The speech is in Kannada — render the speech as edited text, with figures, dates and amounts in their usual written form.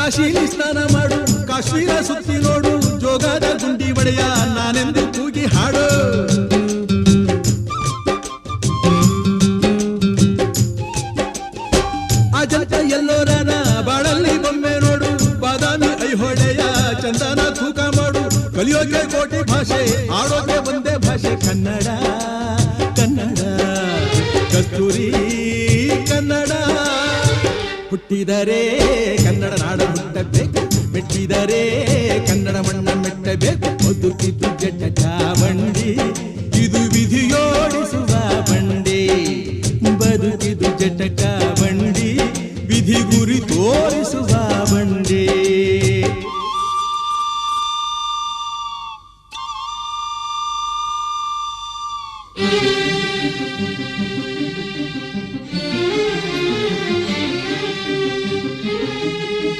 ಕಾಶಿಲಿ ಸ್ನಾನ ಮಾಡು, ಕಾಶ್ಮೀರ ಸುತ್ತಿ ನೋಡು, ಜೋಗದ ಗುಂಡಿ ಒಡೆಯ ನಾನೆಂದು ಕೂಗಿ ಹಾಡು. ಅಜಂತ ಎಲ್ಲೋರನ ಬಾಳಲ್ಲಿ ಬೊಮ್ಮೆ ನೋಡು, ಬಾದಾಮಿ ಐಹೊಳೆಯ ಚಂದನ ತೂಕ ಮಾಡು. ಕಲಿಯೋಕೆ ಕೋಟಿ ಭಾಷೆ, ಆಡೋಕೆ ಒಂದೇ ಭಾಷೆ ಕನ್ನಡ. ಕನ್ನಡ ಕಸ್ತೂರಿ ಕನ್ನಡ. ಹುಟ್ಟಿದರೆ ಕನ್ನಡ ನಾಡ ಹುಟ್ಟಬೇಕು, ಮೆಟ್ಟಿದರೆ ಕನ್ನಡ ಮಣ್ಣ ಮೆಟ್ಟಬೇಕು. ಬದುಕಿದು ಜಟಕ ಬಂಡಿ, ಇದು ವಿಧಿಯೋಡಿಸುವ ಬಂಡಿ. ಬದುಕಿದು ಜಟಕ ಬಂಡಿ, ವಿಧಿ ಗುರಿ ತೋರಿಸುವ